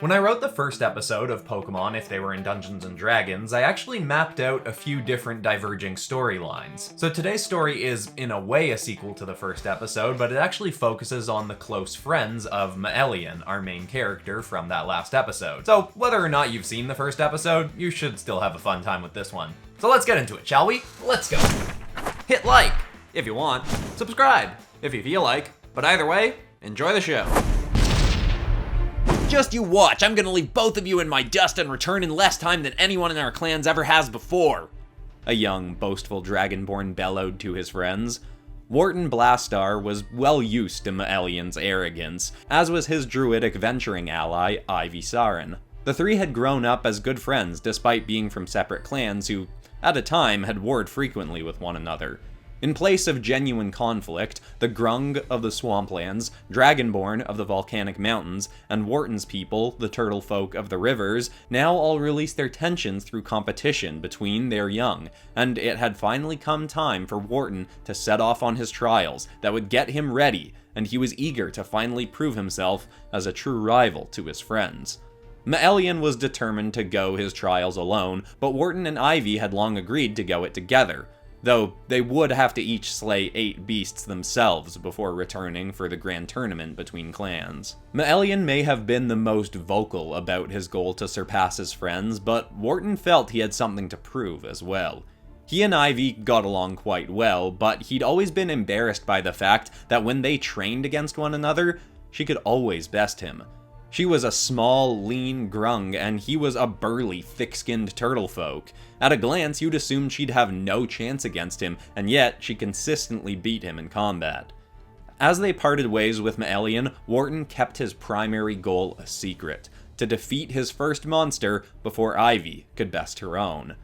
When I wrote the first episode of Pokemon If They Were in Dungeons & Dragons, I actually mapped out a few different diverging storylines. So today's story is, in a way, a sequel to the first episode, but it actually focuses on the close friends of Maelian, our main character from that last episode. So whether or not you've seen the first episode, you should still have a fun time with this one. So let's get into it, shall we? Let's go! Hit like, if you want. Subscribe, if you feel like. But either way, enjoy the show. Just you watch, I'm gonna leave both of you in my dust and return in less time than anyone in our clans ever has before. A young, boastful dragonborn bellowed to his friends. Warten Blastar was well used to Maelian's arrogance, as was his druidic venturing ally, Ivysaur. The three had grown up as good friends despite being from separate clans who, at a time, had warred frequently with one another. In place of genuine conflict, the Grung of the Swamplands, Dragonborn of the Volcanic Mountains, and Warten's people, the Turtle Folk of the Rivers, now all released their tensions through competition between their young, and it had finally come time for Warten to set off on his trials that would get him ready, and he was eager to finally prove himself as a true rival to his friends. Maelian was determined to go his trials alone, but Warten and Ivy had long agreed to go it together, though they would have to each slay 8 beasts themselves before returning for the grand tournament between clans. Maelian may have been the most vocal about his goal to surpass his friends, but Warten felt he had something to prove as well. He and Ivy got along quite well, but he'd always been embarrassed by the fact that when they trained against one another, she could always best him. She was a small, lean grung, and he was a burly, thick-skinned turtle folk. At a glance, you'd assume she'd have no chance against him, and yet she consistently beat him in combat. As they parted ways with Maelian, Warten kept his primary goal a secret, to defeat his first monster before Ivy could best her own.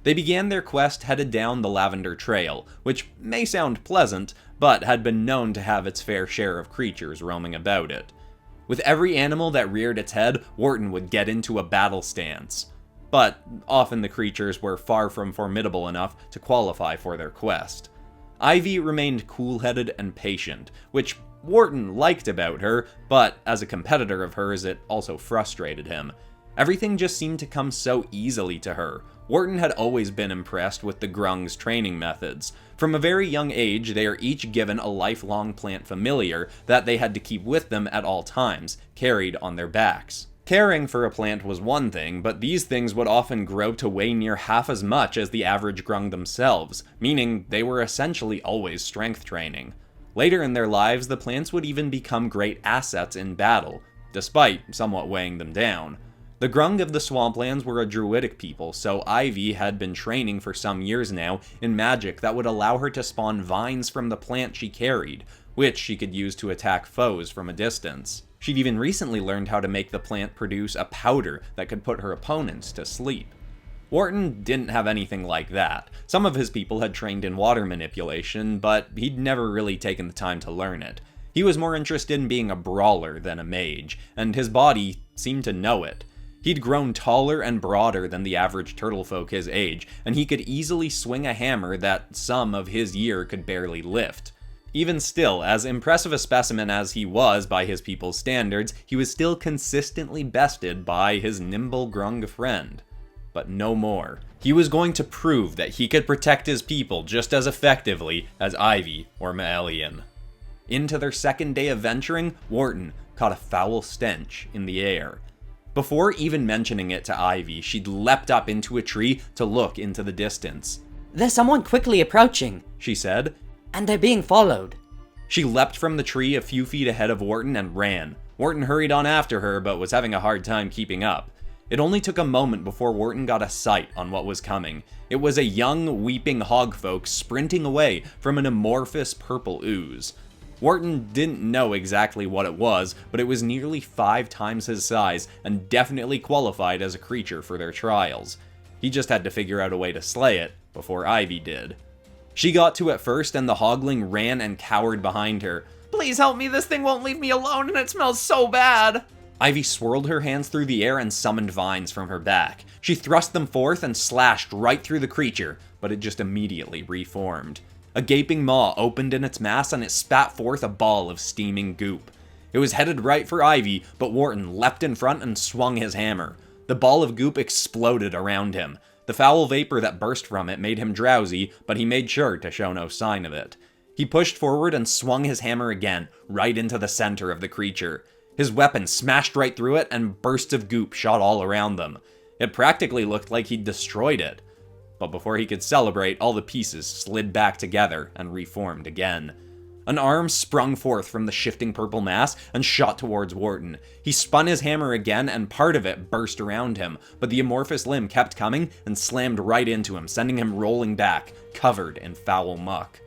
They began their quest headed down the Lavender Trail, which may sound pleasant, but had been known to have its fair share of creatures roaming about it. With every animal that reared its head, Warten would get into a battle stance. But often the creatures were far from formidable enough to qualify for their quest. Ivy remained cool-headed and patient, which Warten liked about her, but as a competitor of hers, it also frustrated him. Everything just seemed to come so easily to her. Warten had always been impressed with the Grung's training methods. From a very young age, they are each given a lifelong plant familiar that they had to keep with them at all times, carried on their backs. Caring for a plant was one thing, but these things would often grow to weigh near half as much as the average Grung themselves, meaning they were essentially always strength training. Later in their lives, the plants would even become great assets in battle, despite somewhat weighing them down. The Grung of the Swamplands were a druidic people, so Ivy had been training for some years now in magic that would allow her to spawn vines from the plant she carried, which she could use to attack foes from a distance. She'd even recently learned how to make the plant produce a powder that could put her opponents to sleep. Warten didn't have anything like that. Some of his people had trained in water manipulation, but he'd never really taken the time to learn it. He was more interested in being a brawler than a mage, and his body seemed to know it. He'd grown taller and broader than the average turtle folk his age, and he could easily swing a hammer that some of his year could barely lift. Even still, as impressive a specimen as he was by his people's standards, he was still consistently bested by his nimble Grung friend. But no more. He was going to prove that he could protect his people just as effectively as Ivy or Maelian. Into their second day of venturing, Warten caught a foul stench in the air. Before even mentioning it to Ivy, she'd leapt up into a tree to look into the distance. "There's someone quickly approaching," she said. "and they're being followed." She leapt from the tree a few feet ahead of Warten and ran. Warten hurried on after her, but was having a hard time keeping up. It only took a moment before Warten got a sight on what was coming. It was a young, weeping hogfolk sprinting away from an amorphous purple ooze. Warten didn't know exactly what it was, but it was nearly 5 times his size and definitely qualified as a creature for their trials. He just had to figure out a way to slay it before Ivy did. She got to it first, and the hogling ran and cowered behind her. "Please help me, this thing won't leave me alone and it smells so bad!" Ivy swirled her hands through the air and summoned vines from her back. She thrust them forth and slashed right through the creature, but it just immediately reformed. A gaping maw opened in its mass and it spat forth a ball of steaming goop. It was headed right for Ivy, but Warten leapt in front and swung his hammer. The ball of goop exploded around him. The foul vapor that burst from it made him drowsy, but he made sure to show no sign of it. He pushed forward and swung his hammer again, right into the center of the creature. His weapon smashed right through it, and bursts of goop shot all around them. It practically looked like he'd destroyed it. But before he could celebrate, all the pieces slid back together and reformed again. An arm sprung forth from the shifting purple mass and shot towards Warten. He spun his hammer again, and part of it burst around him, but the amorphous limb kept coming and slammed right into him, sending him rolling back, covered in foul muck.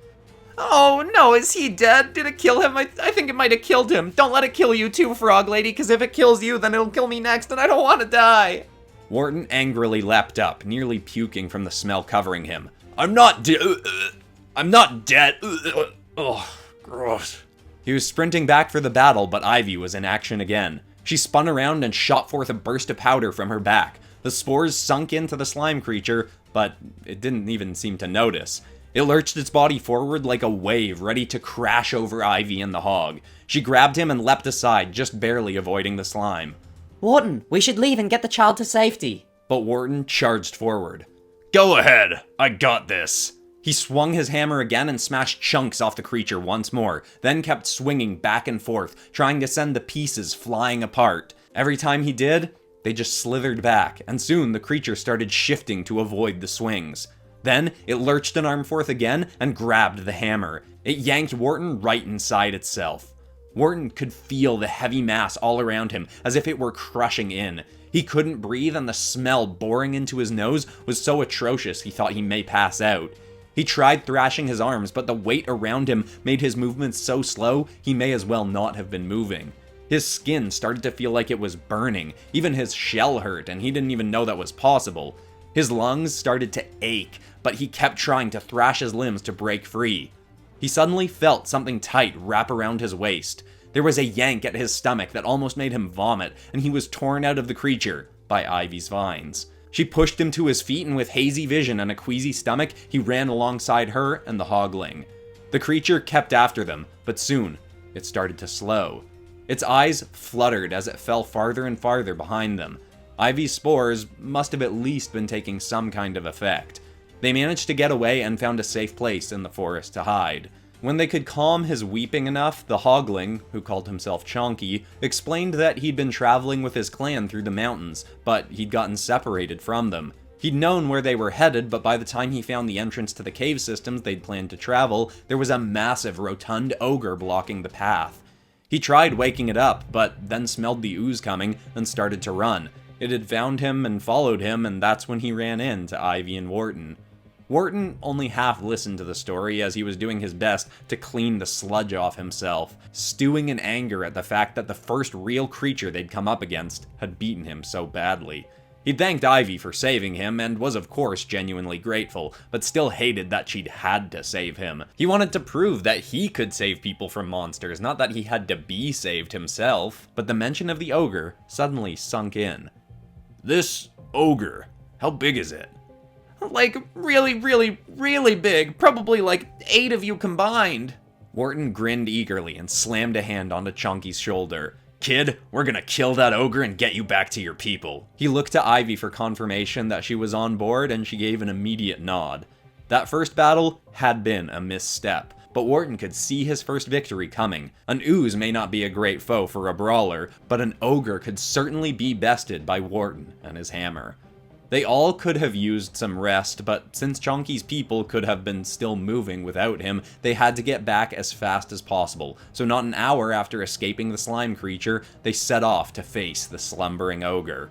Oh no, is he dead? Did it kill him? I think it might have killed him. Don't let it kill you too, Frog Lady, because if it kills you, then it'll kill me next, and I don't want to die. Warten angrily leapt up, nearly puking from the smell covering him. I'm not dead. Ugh, gross. He was sprinting back for the battle, but Ivy was in action again. She spun around and shot forth a burst of powder from her back. The spores sunk into the slime creature, but it didn't even seem to notice. It lurched its body forward like a wave, ready to crash over Ivy and the hog. She grabbed him and leapt aside, just barely avoiding the slime. Warten, we should leave and get the child to safety. But Warten charged forward. Go ahead, I got this. He swung his hammer again and smashed chunks off the creature once more, then kept swinging back and forth, trying to send the pieces flying apart. Every time he did, they just slithered back, and soon the creature started shifting to avoid the swings. Then, it lurched an arm forth again and grabbed the hammer. It yanked Warten right inside itself. Warten could feel the heavy mass all around him, as if it were crushing in. He couldn't breathe, and the smell boring into his nose was so atrocious he thought he may pass out. He tried thrashing his arms, but the weight around him made his movements so slow he may as well not have been moving. His skin started to feel like it was burning, even his shell hurt, and he didn't even know that was possible. His lungs started to ache, but he kept trying to thrash his limbs to break free. He suddenly felt something tight wrap around his waist. There was a yank at his stomach that almost made him vomit, and he was torn out of the creature by Ivy's vines. She pushed him to his feet, and with hazy vision and a queasy stomach, he ran alongside her and the hogling. The creature kept after them, but soon it started to slow. Its eyes fluttered as it fell farther and farther behind them. Ivy's spores must have at least been taking some kind of effect. They managed to get away and found a safe place in the forest to hide. When they could calm his weeping enough, the hogling, who called himself Chonky, explained that he'd been traveling with his clan through the mountains, but he'd gotten separated from them. He'd known where they were headed, but by the time he found the entrance to the cave systems they'd planned to travel, there was a massive rotund ogre blocking the path. He tried waking it up, but then smelled the ooze coming and started to run. It had found him and followed him, and that's when he ran into Ivy and Warten. Warten only half listened to the story as he was doing his best to clean the sludge off himself, stewing in anger at the fact that the first real creature they'd come up against had beaten him so badly. He thanked Ivy for saving him and was of course genuinely grateful, but still hated that she'd had to save him. He wanted to prove that he could save people from monsters, not that he had to be saved himself. But the mention of the ogre suddenly sunk in. This ogre, how big is it? Like, really, really, really big. Probably like 8 of you combined. Warten grinned eagerly and slammed a hand onto Chonky's shoulder. Kid, we're gonna kill that ogre and get you back to your people. He looked to Ivy for confirmation that she was on board, and she gave an immediate nod. That first battle had been a misstep, but Warten could see his first victory coming. An ooze may not be a great foe for a brawler, but an ogre could certainly be bested by Warten and his hammer. They all could have used some rest, but since Chonky's people could have been still moving without him, they had to get back as fast as possible. So not an hour after escaping the slime creature, they set off to face the slumbering ogre.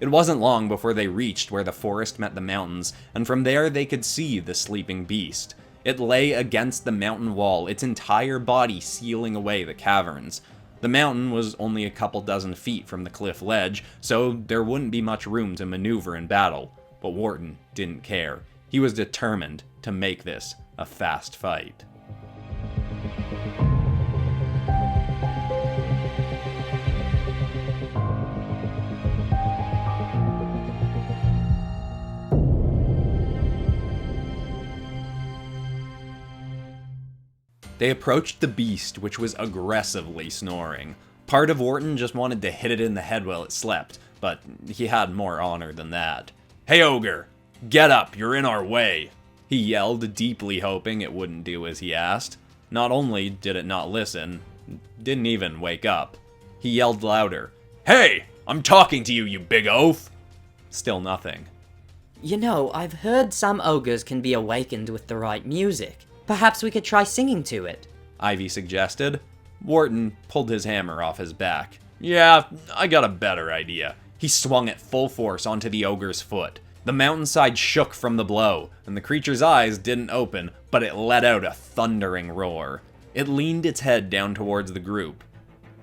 It wasn't long before they reached where the forest met the mountains, and from there they could see the sleeping beast. It lay against the mountain wall, its entire body sealing away the caverns. The mountain was only a couple dozen feet from the cliff ledge, so there wouldn't be much room to maneuver in battle. But Warten didn't care. He was determined to make this a fast fight. They approached the beast, which was aggressively snoring. Part of Warten just wanted to hit it in the head while it slept, but he had more honor than that. "Hey, ogre! Get up, you're in our way!" He yelled, deeply hoping it wouldn't do as he asked. Not only did it not listen, didn't even wake up. He yelled louder. "Hey! I'm talking to you, you big oaf!" Still nothing. You know, I've heard some ogres can be awakened with the right music. Perhaps we could try singing to it. Ivy suggested. Warten pulled his hammer off his back. "Yeah, I got a better idea." He swung it full force onto the ogre's foot. The mountainside shook from the blow, and the creature's eyes didn't open, but it let out a thundering roar. It leaned its head down towards the group.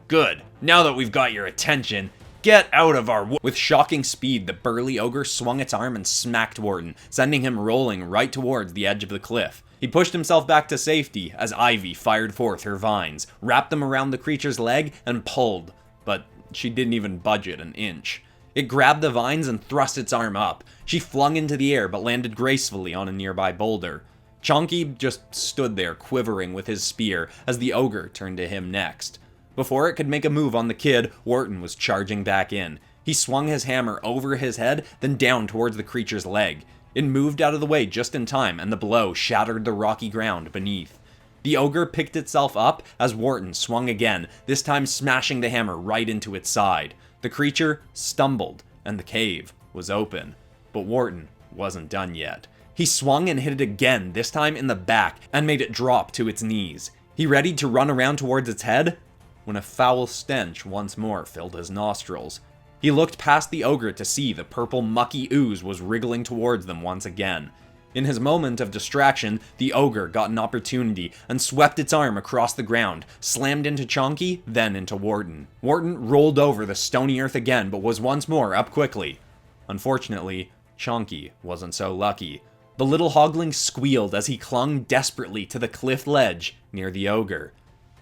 "Good, now that we've got your attention, get out of our With shocking speed, the burly ogre swung its arm and smacked Warten, sending him rolling right towards the edge of the cliff. He pushed himself back to safety as Ivy fired forth her vines, wrapped them around the creature's leg, and pulled, but she didn't even budge it an inch. It grabbed the vines and thrust its arm up. She flung into the air but landed gracefully on a nearby boulder. Chonky just stood there quivering with his spear as the ogre turned to him next. Before it could make a move on the kid, Warten was charging back in. He swung his hammer over his head, then down towards the creature's leg. It moved out of the way just in time, and the blow shattered the rocky ground beneath. The ogre picked itself up as Warten swung again, this time smashing the hammer right into its side. The creature stumbled, and the cave was open. But Warten wasn't done yet. He swung and hit it again, this time in the back, and made it drop to its knees. He readied to run around towards its head, when a foul stench once more filled his nostrils. He looked past the ogre to see the purple mucky ooze was wriggling towards them once again. In his moment of distraction, the ogre got an opportunity and swept its arm across the ground, slammed into Chonky, then into Warten. Warten rolled over the stony earth again, but was once more up quickly. Unfortunately, Chonky wasn't so lucky. The little hogling squealed as he clung desperately to the cliff ledge near the ogre.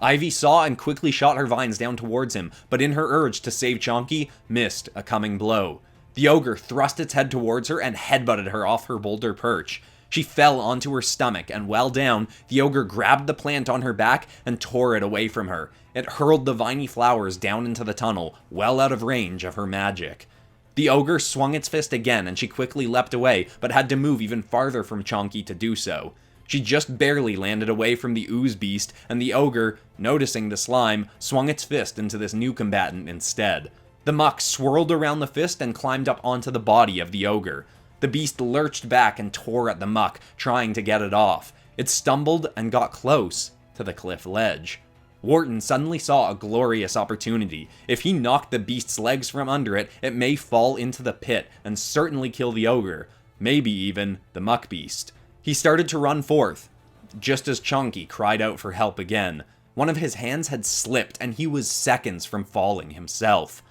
Ivy saw and quickly shot her vines down towards him, but in her urge to save Chonky, missed a coming blow. The ogre thrust its head towards her and headbutted her off her boulder perch. She fell onto her stomach, and well down, the ogre grabbed the plant on her back and tore it away from her. It hurled the viney flowers down into the tunnel, well out of range of her magic. The ogre swung its fist again, and she quickly leapt away, but had to move even farther from Chonky to do so. She just barely landed away from the ooze beast, and the ogre, noticing the slime, swung its fist into this new combatant instead. The muck swirled around the fist and climbed up onto the body of the ogre. The beast lurched back and tore at the muck, trying to get it off. It stumbled and got close to the cliff ledge. Warten suddenly saw a glorious opportunity. If he knocked the beast's legs from under it, it may fall into the pit and certainly kill the ogre, maybe even the muck beast. He started to run forth, just as Chonky cried out for help again. One of his hands had slipped, and he was seconds from falling himself.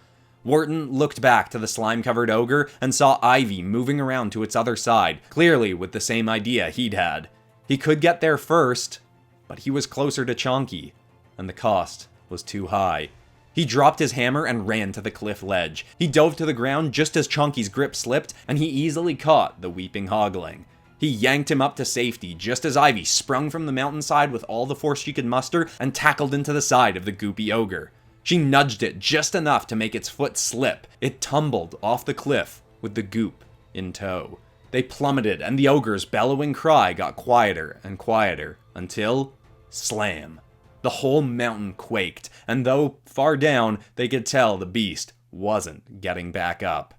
Warten looked back to the slime-covered ogre and saw Ivy moving around to its other side, clearly with the same idea he'd had. He could get there first, but he was closer to Chonky, and the cost was too high. He dropped his hammer and ran to the cliff ledge. He dove to the ground just as Chonky's grip slipped, and he easily caught the weeping hogling. He yanked him up to safety just as Ivy sprung from the mountainside with all the force she could muster and tackled into the side of the goopy ogre. She nudged it just enough to make its foot slip. It tumbled off the cliff with the goop in tow. They plummeted, and the ogre's bellowing cry got quieter and quieter until, slam. The whole mountain quaked, and though far down, they could tell the beast wasn't getting back up.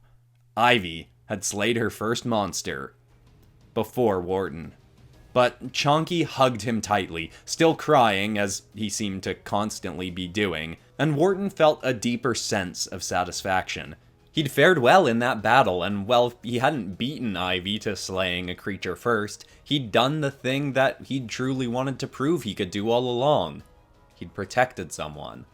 Ivy had slayed her first monster before Warten. But Chonky hugged him tightly, still crying, as he seemed to constantly be doing, and Warten felt a deeper sense of satisfaction. He'd fared well in that battle, and while he hadn't beaten Ivy to slaying a creature first, he'd done the thing that he'd truly wanted to prove he could do all along. He'd protected someone.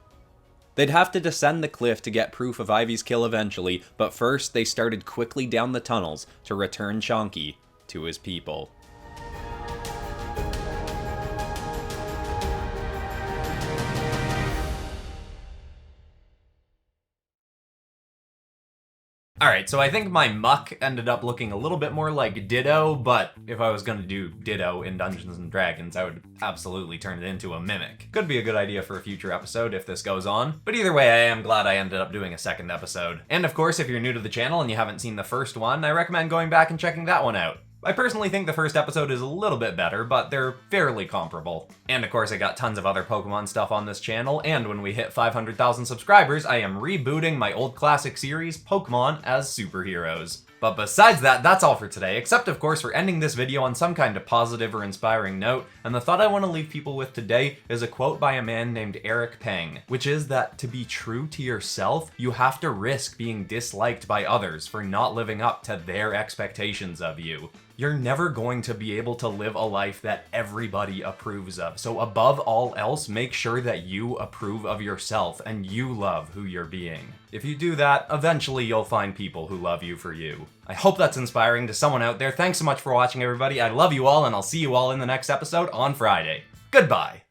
They'd have to descend the cliff to get proof of Ivy's kill eventually, but first they started quickly down the tunnels to return Chonky to his people. Alright, so I think my muck ended up looking a little bit more like Ditto, but if I was gonna do Ditto in Dungeons & Dragons, I would absolutely turn it into a Mimic. Could be a good idea for a future episode if this goes on, but either way, I am glad I ended up doing a second episode. And of course, if you're new to the channel and you haven't seen the first one, I recommend going back and checking that one out. I personally think the first episode is a little bit better, but they're fairly comparable. And of course, I got tons of other Pokemon stuff on this channel, and when we hit 500,000 subscribers, I am rebooting my old classic series, Pokemon as Superheroes. But besides that, that's all for today, except of course for ending this video on some kind of positive or inspiring note, and the thought I want to leave people with today is a quote by a man named Eric Peng, which is that to be true to yourself, you have to risk being disliked by others for not living up to their expectations of you. You're never going to be able to live a life that everybody approves of, so above all else, make sure that you approve of yourself and you love who you're being. If you do that, eventually you'll find people who love you for you. I hope that's inspiring to someone out there. Thanks so much for watching, everybody. I love you all, and I'll see you all in the next episode on Friday. Goodbye!